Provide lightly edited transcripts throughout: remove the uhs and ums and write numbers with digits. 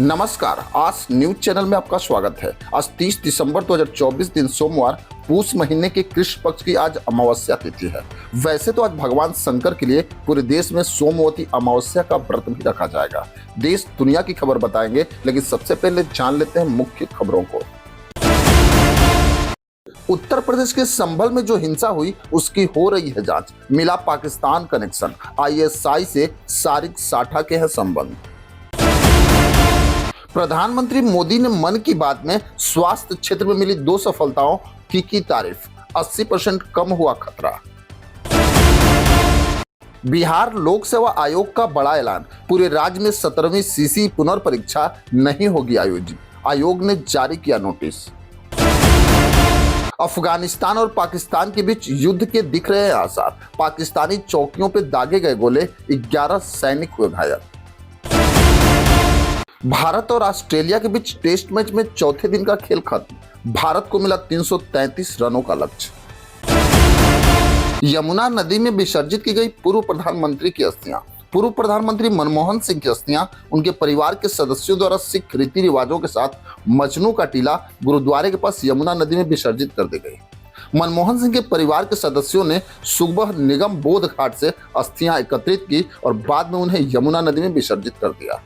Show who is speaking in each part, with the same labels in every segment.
Speaker 1: नमस्कार, आज news channel में आपका स्वागत है। आज 30 दिसंबर 2024 दिन सोमवार पूष महीने के कृष्ण पक्ष की आज अमावस्या तिथि है। वैसे तो आज भगवान शंकर के लिए पूरे देश में सोमवती अमावस्या का व्रत भी रखा जाएगा। देश दुनिया की खबर बताएंगे, लेकिन सबसे पहले जान लेते हैं मुख्य खबरों को। उत्तर प्रदेश के संभल में जो हिंसा हुई उसकी हो रही है जांच। मिला पाकिस्तान कनेक्शन, ISI से सारिक साठा के हैं संबंध। प्रधानमंत्री मोदी ने मन की बात में स्वास्थ्य क्षेत्र में मिली 2 सफलताओं की तारीफ। 80% कम हुआ खतरा। बिहार लोक सेवा आयोग का बड़ा ऐलान, पूरे राज्य में 17वीं CC पुनर्परीक्षा नहीं होगी आयोजित। आयोग ने जारी किया नोटिस। अफगानिस्तान और पाकिस्तान के बीच युद्ध के दिख रहे हैं आसार। पाकिस्तानी चौकियों पर दागे गए गोले, 11 सैनिक हुए घायल। भारत और ऑस्ट्रेलिया के बीच टेस्ट मैच में चौथे दिन का खेल खत्म। भारत को मिला 333 रनों का लक्ष्य। यमुना नदी में विसर्जित की गई पूर्व प्रधानमंत्री की अस्थियां। पूर्व प्रधानमंत्री मनमोहन सिंह की अस्थियां उनके परिवार के सदस्यों द्वारा सिख रीति रिवाजों के साथ मजनू का टीला गुरुद्वारे के पास यमुना नदी में विसर्जित कर दी गई। मनमोहन सिंह के परिवार के सदस्यों ने सुबह निगम बोध घाट से अस्थियां एकत्रित की और बाद में उन्हें यमुना नदी में विसर्जित कर दिया।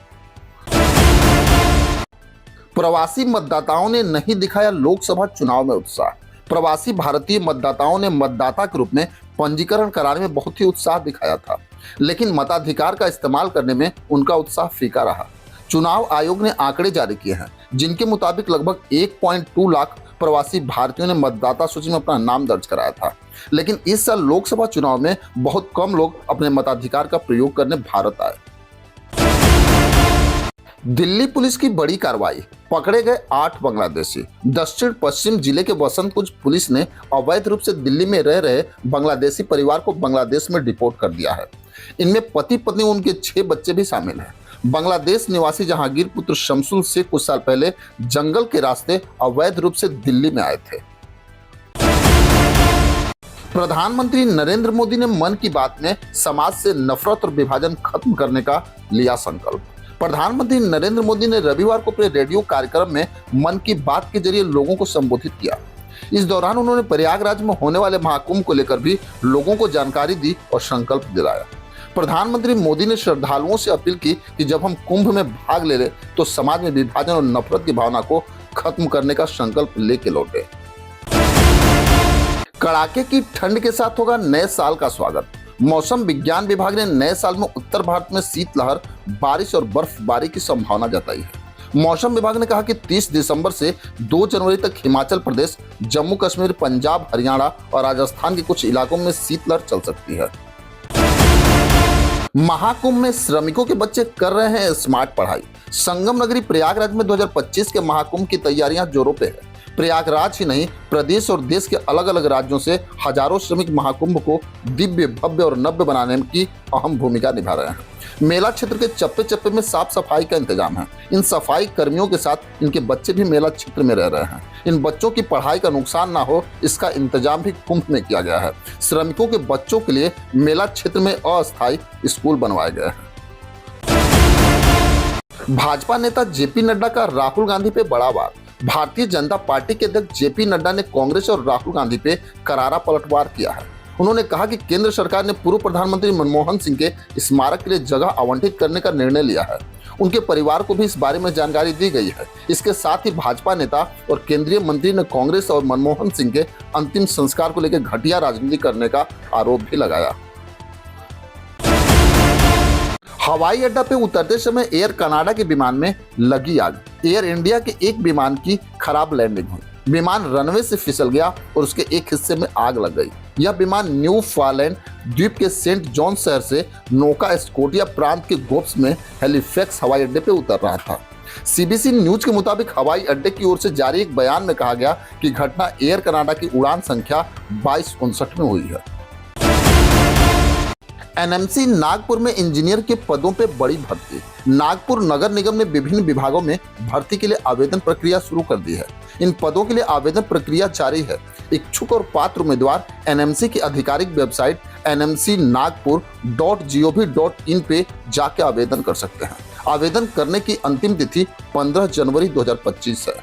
Speaker 1: प्रवासी मतदाताओं ने नहीं दिखाया लोकसभा चुनाव में उत्साह। प्रवासी भारतीय मतदाताओं ने मतदाता के रूप में पंजीकरण कराने में बहुत ही उत्साह दिखाया था, लेकिन मताधिकार का इस्तेमाल करने में उनका उत्साह फीका रहा। चुनाव आयोग ने आंकड़े जारी किए हैं, जिनके मुताबिक लगभग 1.2 लाख प्रवासी भारतीयों ने मतदाता सूची में अपना नाम दर्ज कराया था, लेकिन इस साल लोकसभा चुनाव में बहुत कम लोग अपने मताधिकार का प्रयोग करने भारत आए। दिल्ली पुलिस की बड़ी कार्रवाई, पकड़े गए 8 बांग्लादेशी। दक्षिण पश्चिम जिले के वसंतकुंज पुलिस ने अवैध रूप से दिल्ली में रह रहे बांग्लादेशी परिवार को बांग्लादेश में डिपोर्ट कर दिया है। इनमें पति पत्नी उनके 6 बच्चे भी शामिल हैं। बांग्लादेश निवासी जहांगीर पुत्र शमसुल शेख कुछ साल पहले जंगल के रास्ते अवैध रूप से दिल्ली में आए थे। प्रधानमंत्री नरेंद्र मोदी ने मन की बात में समाज से नफरत और विभाजन खत्म करने का लिया संकल्प। प्रधानमंत्री नरेंद्र मोदी ने रविवार को अपने रेडियो कार्यक्रम में मन की बात के जरिए लोगों को संबोधित किया। इस दौरान उन्होंने प्रयागराज में होने वाले महाकुंभ को लेकर भी लोगों को जानकारी दी और संकल्प दिलाया। प्रधानमंत्री मोदी ने श्रद्धालुओं से अपील की कि जब हम कुंभ में भाग ले तो समाज में विभाजन और नफरत की भावना को खत्म करने का संकल्प लेके लौटे। कड़ाके की ठंड के साथ होगा नए साल का स्वागत। मौसम विज्ञान विभाग ने नए साल में उत्तर भारत में शीतलहर, बारिश और बर्फबारी की संभावना जताई है। मौसम विभाग ने कहा कि 30 दिसंबर से 2 जनवरी तक हिमाचल प्रदेश, जम्मू कश्मीर, पंजाब, हरियाणा और राजस्थान के कुछ इलाकों में शीतलहर चल सकती है। महाकुंभ में श्रमिकों के बच्चे कर रहे हैं स्मार्ट पढ़ाई। संगम नगरी प्रयागराज में 2025 के महाकुंभ की तैयारियां जोरों पे है। प्रयागराज ही नहीं, प्रदेश और देश के अलग अलग राज्यों से हजारों श्रमिक महाकुंभ को दिव्य, भव्य और नव्य बनाने की अहम भूमिका निभा रहे हैं। मेला क्षेत्र के चप्पे चप्पे में साफ सफाई का इंतजाम है। इन सफाई कर्मियों के साथ इनके बच्चे भी मेला क्षेत्र में रह रहे हैं। इन बच्चों की पढ़ाई का नुकसान ना हो, इसका इंतजाम भी कुंभ में किया गया है। श्रमिकों के बच्चों के लिए मेला क्षेत्र में अस्थायी स्कूल बनवाए गए हैं। भाजपा नेता JP नड्डा का राहुल गांधी पे बड़ा वार। भारतीय जनता पार्टी के अध्यक्ष JP नड्डा ने कांग्रेस और राहुल गांधी पे करारा पलटवार किया है। उन्होंने कहा कि केंद्र सरकार ने पूर्व प्रधानमंत्री मनमोहन सिंह के स्मारक के लिए जगह आवंटित करने का निर्णय लिया है। उनके परिवार को भी इस बारे में जानकारी दी गई है। इसके साथ ही भाजपा नेता और केंद्रीय मंत्री ने कांग्रेस और मनमोहन सिंह के अंतिम संस्कार को लेकर घटिया राजनीति करने का आरोप भी लगाया। हवाई अड्डा पे उतरते समय एयर कनाडा के विमान में लगी आग। एयर इंडिया के एक विमान की खराब लैंडिंग हुई। विमान रनवे से फिसल गया और उसके एक हिस्से में आग लग गई। यह विमान न्यूफाउंडलैंड द्वीप के सेंट जॉन शहर से नोवा स्कोटिया प्रांत के गोप्स में हैलिफैक्स हवाई अड्डे पे उतर रहा था। CBC न्यूज के मुताबिक हवाई अड्डे की ओर से जारी एक बयान में कहा गया कि घटना एयर कनाडा की उड़ान संख्या 2259 में हुई है। NMC नागपुर में इंजीनियर के पदों पे बड़ी भर्ती। नागपुर नगर निगम ने विभिन्न विभागों में भर्ती के लिए आवेदन प्रक्रिया शुरू कर दी है। इन पदों के लिए आवेदन प्रक्रिया जारी है। इच्छुक और पात्र उम्मीदवार NMC की आधिकारिक वेबसाइट nmcnagpur.gov.in पे जाके आवेदन कर सकते हैं। आवेदन करने की अंतिम तिथि 15 जनवरी 2025 है।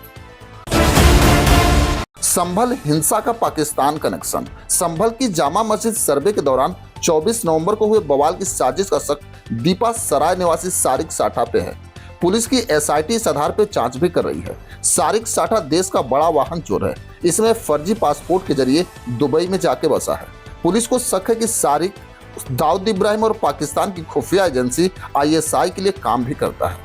Speaker 1: संभल हिंसा का पाकिस्तान कनेक्शन। संभल की जामा मस्जिद सर्वे के दौरान 24 नवंबर को हुए बवाल की साजिश का शक दीपा सराय निवासी सारिक साठा पे है। पुलिस की एसआईटी इस आधार पर जांच भी कर रही है। सारिक साठा देश का बड़ा वाहन चोर है। इसमें फर्जी पासपोर्ट के जरिए दुबई में जाके बसा है। पुलिस को शक है कि सारिक दाऊद इब्राहिम और पाकिस्तान की खुफिया एजेंसी आईएसआई के लिए काम भी करता है।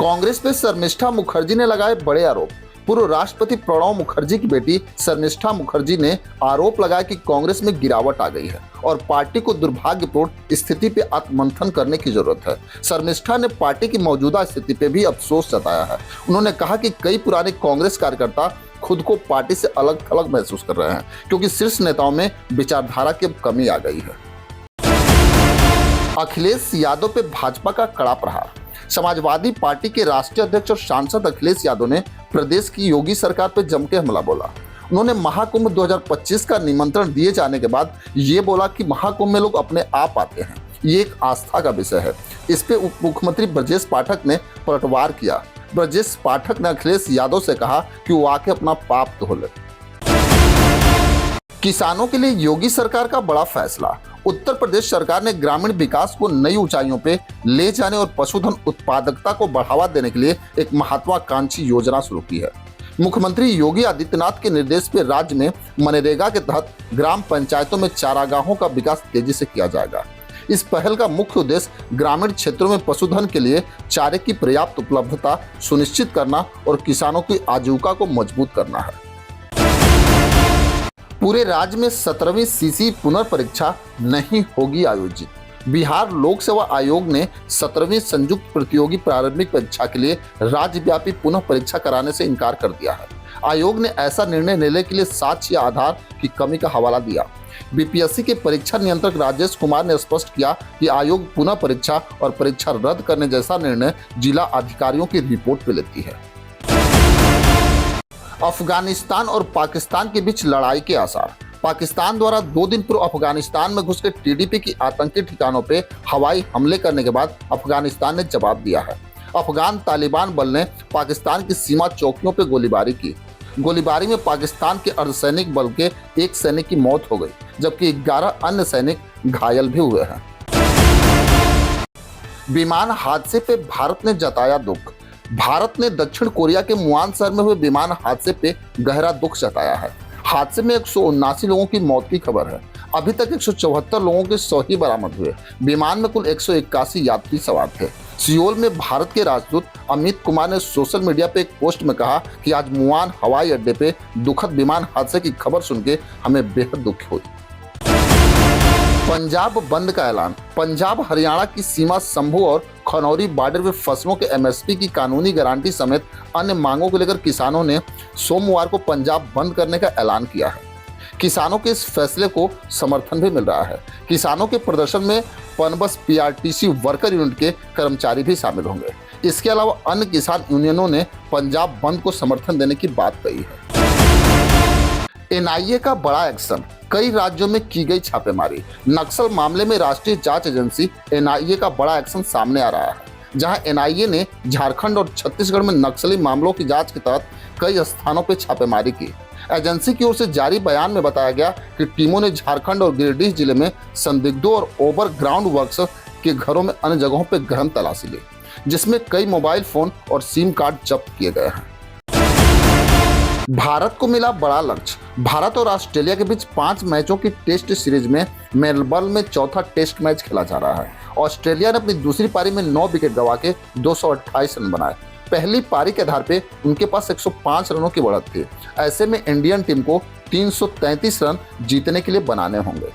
Speaker 1: कांग्रेस पे शर्मिष्ठा मुखर्जी ने लगाए बड़े आरोप। पूर्व राष्ट्रपति प्रणब मुखर्जी की बेटी शर्मिष्ठा मुखर्जी ने आरोप लगाया कि कांग्रेस में गिरावट आ गई है और पार्टी को दुर्भाग्यपूर्ण स्थिति पे आत्ममंथन करने की जरूरत है। शर्मिष्ठा ने पार्टी की मौजूदा स्थिति पे भी अफसोस जताया है। उन्होंने कहा कि कई पुराने कांग्रेस कार्यकर्ता खुद को पार्टी से अलग थलग महसूस कर रहे हैं क्योंकि शीर्ष नेताओं में विचारधारा की कमी आ गई है। अखिलेश यादव पे भाजपा का कड़ा प्रहार। समाजवादी पार्टी के राष्ट्रीय अध्यक्ष और सांसद अखिलेश यादव ने प्रदेश की योगी सरकार पर जमके हमला बोला। उन्होंने महाकुंभ 2025 का निमंत्रण दिए जाने के बाद ये बोला कि महाकुंभ में लोग अपने आप आते हैं, ये एक आस्था का विषय है। इस पे उप मुख्यमंत्री ब्रजेश पाठक ने पलटवार किया। ब्रजेश पाठक ने अखिलेश यादव से कहा कि वो आके अपना पाप धो ले। किसानों के लिए योगी सरकार का बड़ा फैसला। उत्तर प्रदेश सरकार ने ग्रामीण विकास को नई ऊंचाइयों पे ले जाने और पशुधन उत्पादकता को बढ़ावा देने के लिए एक महत्वाकांक्षी योजना शुरू की है। मुख्यमंत्री योगी आदित्यनाथ के निर्देश पे राज्य में मनरेगा के तहत ग्राम पंचायतों में चारागाहों का विकास तेजी से किया जाएगा। इस पहल का मुख्य उद्देश्य ग्रामीण क्षेत्रों में पशुधन के लिए चारे की पर्याप्त उपलब्धता सुनिश्चित करना और किसानों की आजीविका को मजबूत करना है। पूरे राज्य में 17वीं सीसी पुनर्परीक्षा नहीं होगी आयोजित। बिहार लोक सेवा आयोग ने 17वीं संयुक्त प्रतियोगी प्रारंभिक परीक्षा के लिए राज्यव्यापी पुनः परीक्षा कराने से इनकार कर दिया है। आयोग ने ऐसा निर्णय लेने के लिए साक्ष्य आधार की कमी का हवाला दिया। बीपीएससी के परीक्षा नियंत्रक राजेश कुमार ने स्पष्ट किया कि आयोग पुनः परीक्षा और परीक्षा रद्द करने जैसा निर्णय जिला अधिकारियों की रिपोर्ट पे लेती है। अफगानिस्तान और पाकिस्तान के बीच लड़ाई के आसार। पाकिस्तान द्वारा 2 दिन पूर्व अफगानिस्तान में घुसकर टीडीपी की आतंकी ठिकानों पे हवाई हमले करने के बाद अफगानिस्तान ने जवाब दिया है। अफगान तालिबान बल ने पाकिस्तान की सीमा चौकियों पे गोलीबारी की। गोलीबारी में पाकिस्तान के अर्धसैनिक बल के 1 सैनिक की मौत हो गई, जबकि 11 अन्य सैनिक घायल भी हुए हैं। विमान हादसे पे भारत ने जताया दुख। भारत ने दक्षिण कोरिया के मुआन शहर में हुए विमान हादसे पे गहरा दुख जताया है। हादसे में 179 लोगों की मौत की खबर है। अभी तक 174 लोगों के शव ही बरामद हुए। विमान में कुल 181 यात्री सवार थे। सियोल में भारत के राजदूत अमित कुमार ने सोशल मीडिया पे एक पोस्ट में कहा कि आज मुआन हवाई अड्डे पे दुखद विमान हादसे की खबर सुन के हमें बेहद दुख हुई। पंजाब बंद का ऐलान। पंजाब हरियाणा की सीमा संभू और खनौरी बॉर्डर में फसलों के एमएसपी की कानूनी गारंटी समेत अन्य मांगों को लेकर किसानों ने सोमवार को पंजाब बंद करने का ऐलान किया है। किसानों के इस फैसले को समर्थन भी मिल रहा है। किसानों के प्रदर्शन में पनबस पीआरटीसी वर्कर यूनिट के कर्मचारी भी शामिल होंगे। इसके अलावा अन्य किसान यूनियनों ने पंजाब बंद को समर्थन देने की बात कही है। एनआईए का बड़ा एक्शन। कई राज्यों में की गई छापेमारी। नक्सल मामले में राष्ट्रीय जांच एजेंसी एनआईए का बड़ा एक्शन सामने आ रहा है, जहां एनआईए ने झारखंड और छत्तीसगढ़ में नक्सली मामलों की जांच के तहत कई स्थानों पर छापेमारी की। एजेंसी की ओर से जारी बयान में बताया गया कि टीमों ने झारखंड और गिरिडीह जिले में संदिग्धों और ओवरग्राउंड वर्क्स के घरों में अन्य जगहों पर गहन तलाशी ली, जिसमें कई मोबाइल फोन और सिम कार्ड जब्त किए गए हैं। भारत को मिला बड़ा लक्ष्य। भारत और ऑस्ट्रेलिया के बीच 5 मैचों की टेस्ट सीरीज में मेलबर्न में चौथा टेस्ट मैच खेला जा रहा है। ऑस्ट्रेलिया ने अपनी दूसरी पारी में 9 विकेट गंवा के 228 रन बनाए। पहली पारी के आधार पे उनके पास 105 रनों की बढ़त थी। ऐसे में इंडियन टीम को 333 रन जीतने के लिए बनाने होंगे।